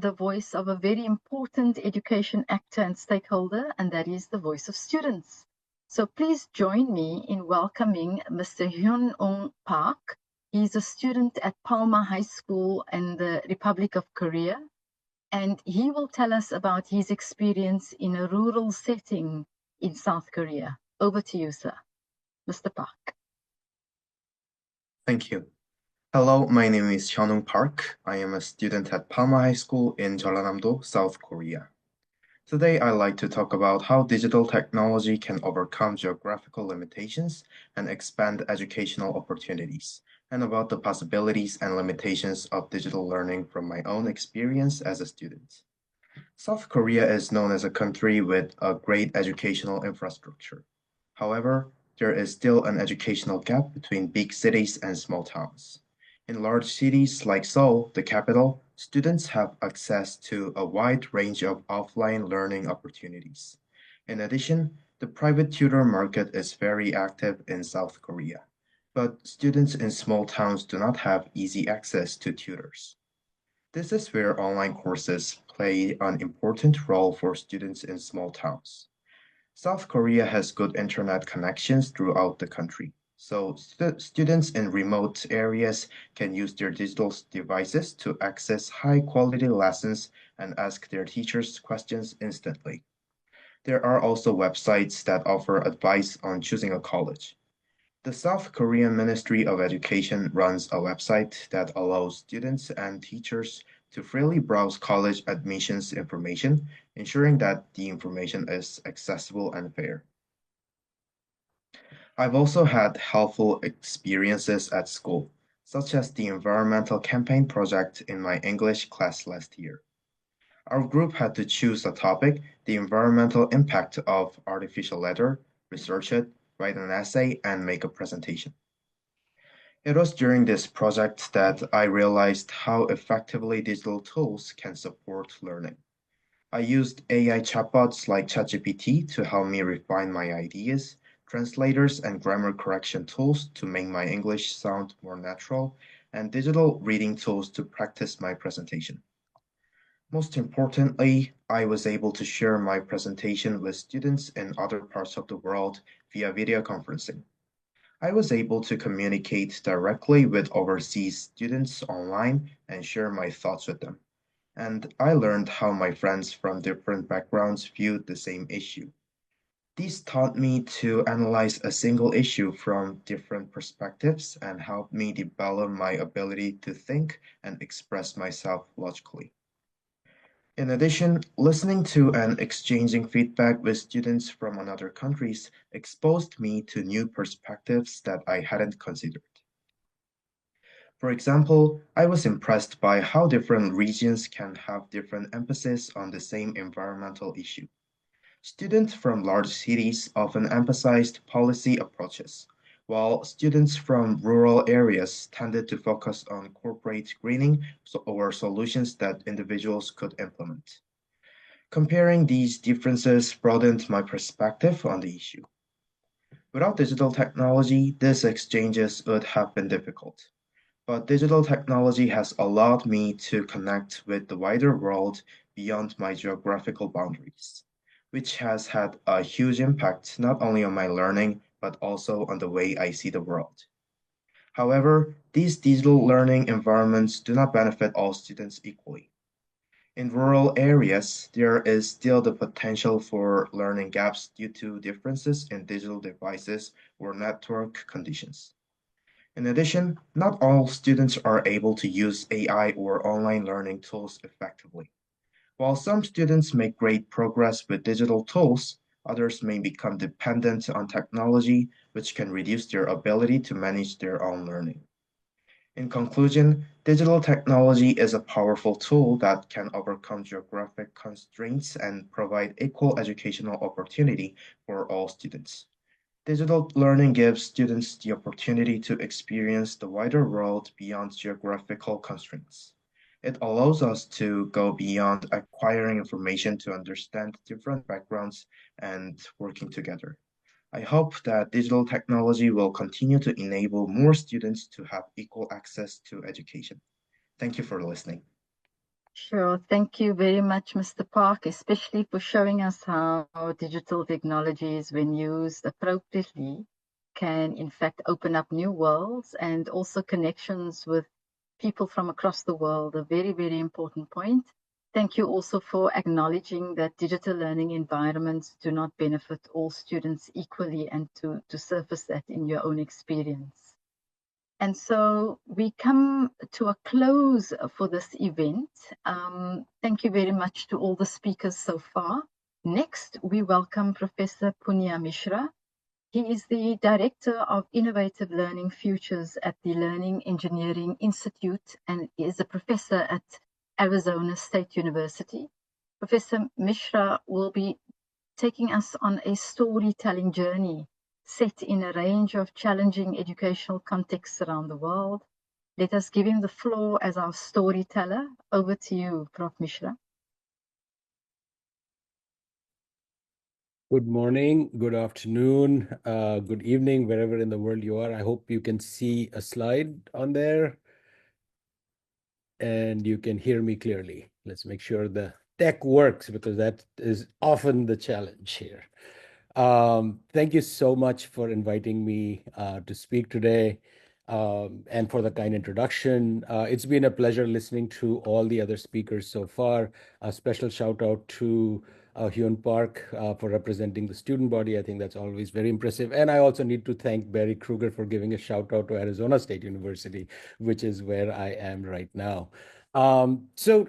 the voice of a very important education actor and stakeholder, and that is the voice of students. So please join me in welcoming Mr. Hyun-ong Park. He's a student at Palma High School in the Republic of Korea, and he will tell us about his experience in a rural setting in South Korea. Over to you, sir. Mr. Park. Thank you. Hello, my name is Hyunung Park. I am a student at Palma High School in Jeollanam-do, South Korea. Today, I'd like to talk about how digital technology can overcome geographical limitations and expand educational opportunities, and about the possibilities and limitations of digital learning from my own experience as a student. South Korea is known as a country with a great educational infrastructure. However, there is still an educational gap between big cities and small towns. In large cities like Seoul, the capital, students have access to a wide range of offline learning opportunities. In addition, the private tutor market is very active in South Korea, but students in small towns do not have easy access to tutors. This is where online courses play an important role for students in small towns. South Korea has good internet connections throughout the country, so students in remote areas can use their digital devices to access high-quality lessons and ask their teachers questions instantly. There are also websites that offer advice on choosing a college. The South Korean Ministry of Education runs a website that allows students and teachers to freely browse college admissions information, ensuring that the information is accessible and fair. I've also had helpful experiences at school, such as the environmental campaign project in my English class last year. Our group had to choose a topic, the environmental impact of artificial leather, research it, write an essay, and make a presentation. It was during this project that I realized how effectively digital tools can support learning. I used AI chatbots like ChatGPT to help me refine my ideas, translators and grammar correction tools to make my English sound more natural, and digital reading tools to practice my presentation. Most importantly, I was able to share my presentation with students in other parts of the world via video conferencing. I was able to communicate directly with overseas students online and share my thoughts with them. And I learned how my friends from different backgrounds viewed the same issue. These taught me to analyze a single issue from different perspectives and helped me develop my ability to think and express myself logically. In addition, listening to and exchanging feedback with students from other countries exposed me to new perspectives that I hadn't considered. For example, I was impressed by how different regions can have different emphasis on the same environmental issue. Students from large cities often emphasized policy approaches, while students from rural areas tended to focus on corporate greening or solutions that individuals could implement. Comparing these differences broadened my perspective on the issue. Without digital technology, these exchanges would have been difficult. But digital technology has allowed me to connect with the wider world beyond my geographical boundaries, which has had a huge impact not only on my learning, but also on the way I see the world. However, these digital learning environments do not benefit all students equally. In rural areas, there is still the potential for learning gaps due to differences in digital devices or network conditions. In addition, not all students are able to use AI or online learning tools effectively. While some students make great progress with digital tools, others may become dependent on technology, which can reduce their ability to manage their own learning. In conclusion, digital technology is a powerful tool that can overcome geographic constraints and provide equal educational opportunity for all students. Digital learning gives students the opportunity to experience the wider world beyond geographical constraints. It allows us to go beyond acquiring information to understand different backgrounds and working together. I hope that digital technology will continue to enable more students to have equal access to education. Thank you for listening. Sure. Thank you very much, Mr. Park, especially for showing us how digital technologies, when used appropriately, can in fact open up new worlds and also connections with people from across the world. A very, very important point. Thank you also for acknowledging that digital learning environments do not benefit all students equally and to surface that in your own experience. And so we come to a close for this event. Thank you very much to all the speakers so far. Next, we welcome Professor Punya Mishra. He is the Director of Innovative Learning Futures at the Learning Engineering Institute and is a professor at Arizona State University. Professor Mishra will be taking us on a storytelling journey set in a range of challenging educational contexts around the world. Let us give him the floor as our storyteller. Over to you, Prof. Mishra. Good morning, good afternoon, good evening, wherever in the world you are. I hope you can see a slide on there and you can hear me clearly. Let's make sure the tech works because that is often the challenge here. Thank you so much for inviting me to speak today and for the kind introduction. It's been a pleasure listening to all the other speakers so far. A special shout out to Hyun Park for representing the student body. I think that's always very impressive. And I also need to thank Barry Kruger for giving a shout out to Arizona State University, which is where I am right now. So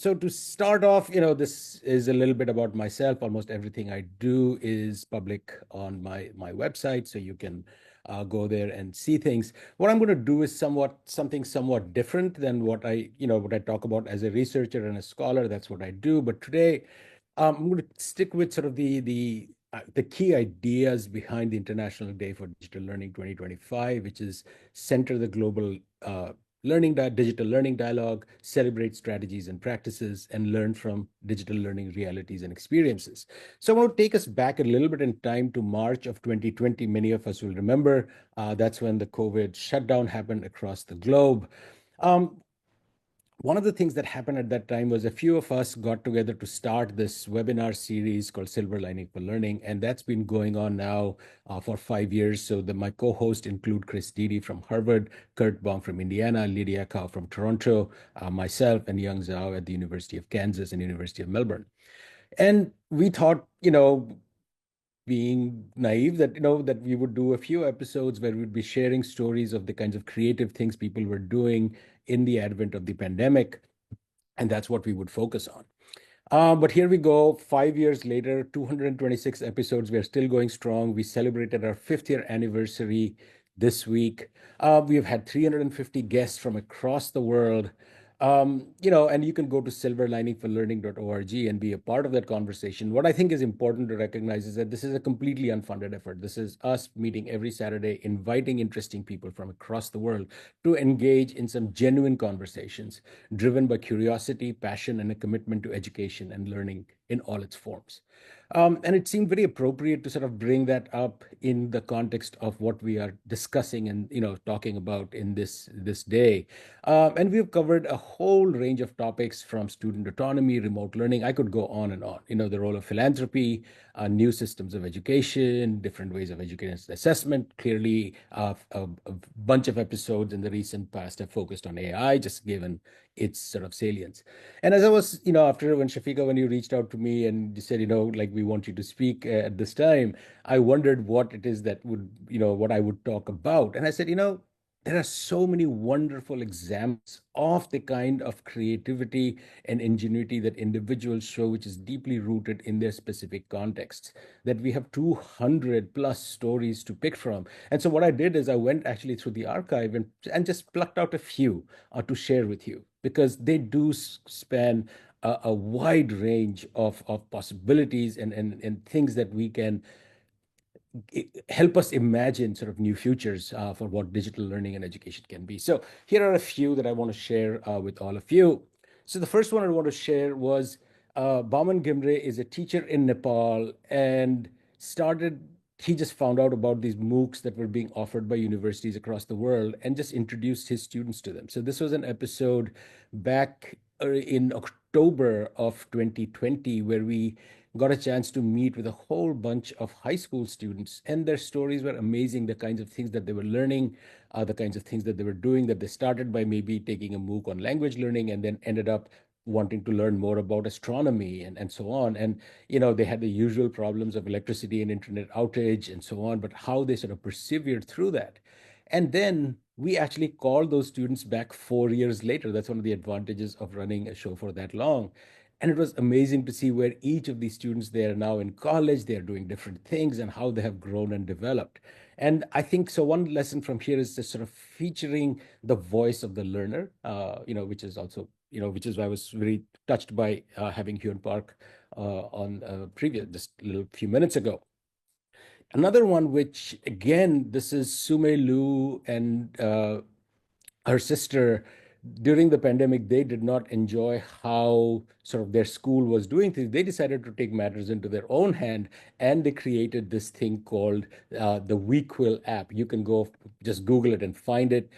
to start off, this is a little bit about myself. Almost everything I do is public on my website, so you can go there and see things. What I'm going to do is something somewhat different than what I talk about as a researcher and a scholar. That's what I do. But today, I'm going to stick with sort of the key ideas behind the International Day for Digital Learning 2025, which is center the global digital learning dialogue, celebrate strategies and practices, and learn from digital learning realities and experiences. So I want to take us back a little bit in time to March of 2020. Many of us will remember that's when the COVID shutdown happened across the globe. Um, One of the things that happened at that time was a few of us got together to start this webinar series called Silver Lining for Learning, and that's been going on now for 5 years. So my co-hosts include Chris Dede from Harvard, Kurt Baum from Indiana, Lydia Kao from Toronto, myself, and Young Zhao at the University of Kansas and University of Melbourne. And we thought, being naive, that we would do a few episodes where we'd be sharing stories of the kinds of creative things people were doing in the advent of the pandemic, and that's what we would focus on. But here we go, 5 years later, 226 episodes. We're still going strong. We celebrated our 5th year anniversary this week. We've had 350 guests from across the world. And you can go to silverliningforlearning.org and be a part of that conversation. What I think is important to recognize is that this is a completely unfunded effort. This is us meeting every Saturday, inviting interesting people from across the world to engage in some genuine conversations driven by curiosity, passion, and a commitment to education and learning in all its forms. And it seemed very appropriate to sort of bring that up in the context of what we are discussing and talking about in this day. And we've covered a whole range of topics from student autonomy, remote learning. I could go on and on. The role of philanthropy, new systems of education, different ways of education assessment. Clearly, a bunch of episodes in the recent past have focused on AI, just given its sort of salience. And as I was, after when Shafika, when you reached out to me and you said, like we want you to speak at this time, I wondered what it is that what I would talk about. And I said, there are so many wonderful examples of the kind of creativity and ingenuity that individuals show, which is deeply rooted in their specific contexts, that we have 200 plus stories to pick from. And so what I did is I went actually through the archive and just plucked out a few to share with you, because they do span a wide range of possibilities and things that we can help us imagine sort of new futures for what digital learning and education can be. So here are a few that I want to share with all of you. So the first one I want to share was Baman Gimre is a teacher in Nepal and he just found out about these MOOCs that were being offered by universities across the world and just introduced his students to them. So this was an episode back in October of 2020, where we got a chance to meet with a whole bunch of high school students, and their stories were amazing. The kinds of things that they were learning, the kinds of things that they were doing, that they started by maybe taking a MOOC on language learning and then ended up wanting to learn more about astronomy and so on. And, they had the usual problems of electricity and internet outage and so on, but how they sort of persevered through that. And then we actually called those students back 4 years later. That's one of the advantages of running a show for that long. And it was amazing to see where each of these students, they are now in college, they are doing different things, and how they have grown and developed. And I think so. One lesson from here is just sort of featuring the voice of the learner, which is also, which is why I was very touched by having Hyun Park on previous, just a little few minutes ago. Another one, which again, this is Sume Lu and her sister. During the pandemic, they did not enjoy how sort of their school was doing things. They decided to take matters into their own hand, and they created this thing called the WeQuill app. You can go just Google it and find it.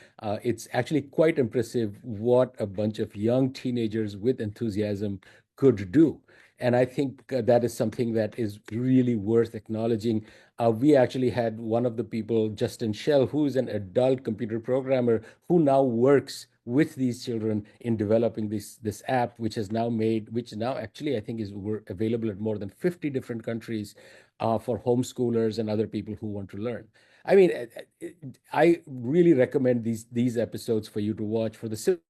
It's actually quite impressive what a bunch of young teenagers with enthusiasm could do. And I think that is something that is really worth acknowledging. We actually had one of the people, Justin Shell, who is an adult computer programmer who now works with these children in developing this app, which now actually I think is available in more than 50 different countries for homeschoolers and other people who want to learn. I mean, I really recommend these episodes for you to watch for the simple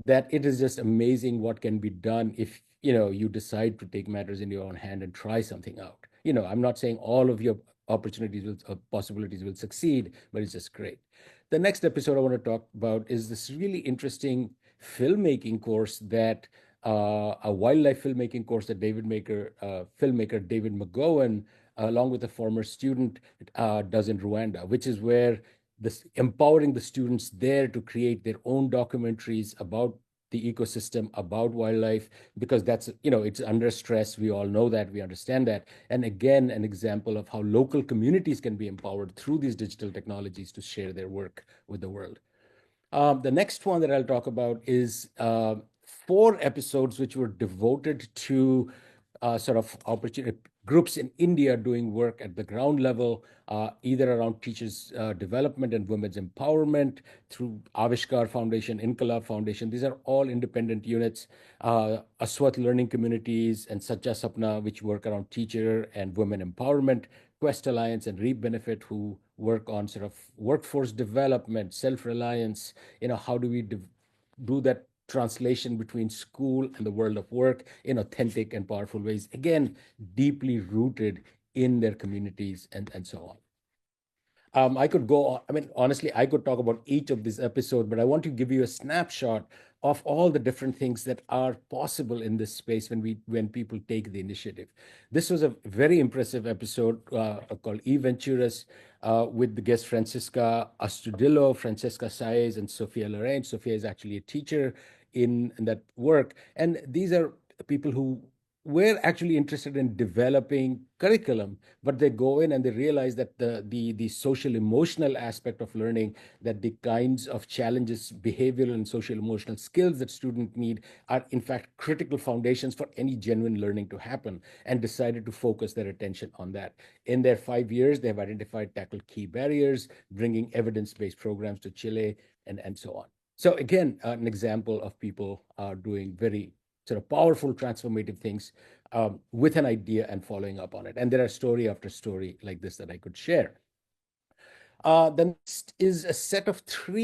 that it is just amazing what can be done if you decide to take matters in your own hand and try something out. I'm not saying all of your possibilities will succeed, but it's just great. The next episode I want to talk about is this really interesting filmmaking course that a wildlife filmmaking course that filmmaker David McGowan, along with a former student, does in Rwanda, which is where empowering the students there to create their own documentaries about the ecosystem, about wildlife, because that's, it's under stress. We all know that, we understand that. And again, an example of how local communities can be empowered through these digital technologies to share their work with the world. The next one that I'll talk about is 4 episodes which were devoted to sort of opportunity groups in India doing work at the ground level, either around teachers' development and women's empowerment through Avishkar Foundation, Inkalab Foundation. These are all independent units. Aswat Learning Communities and Sacha Sapna, which work around teacher and women empowerment. Quest Alliance and Reap Benefit, who work on sort of workforce development, self-reliance. How do we do that translation between school and the world of work in authentic and powerful ways? Again, deeply rooted in their communities and so on. I could go on. I mean, honestly, I could talk about each of these episodes, but I want to give you a snapshot of all the different things that are possible in this space when people take the initiative. This was a very impressive episode called E Venturas with the guest Francisca Astudillo, Francesca Saez, and Sofia Lorraine. Sofia is actually a teacher in that work. And these are people who were actually interested in developing curriculum, but they go in and they realize that the social emotional aspect of learning, that the kinds of challenges, behavioral and social emotional skills that students need are in fact critical foundations for any genuine learning to happen, and decided to focus their attention on that. In their 5 years, they have identified, tackled key barriers, bringing evidence-based programs to Chile and so on. So again, an example of people doing very sort of powerful, transformative things with an idea and following up on it. And there are story after story like this that I could share. The next is a set of 3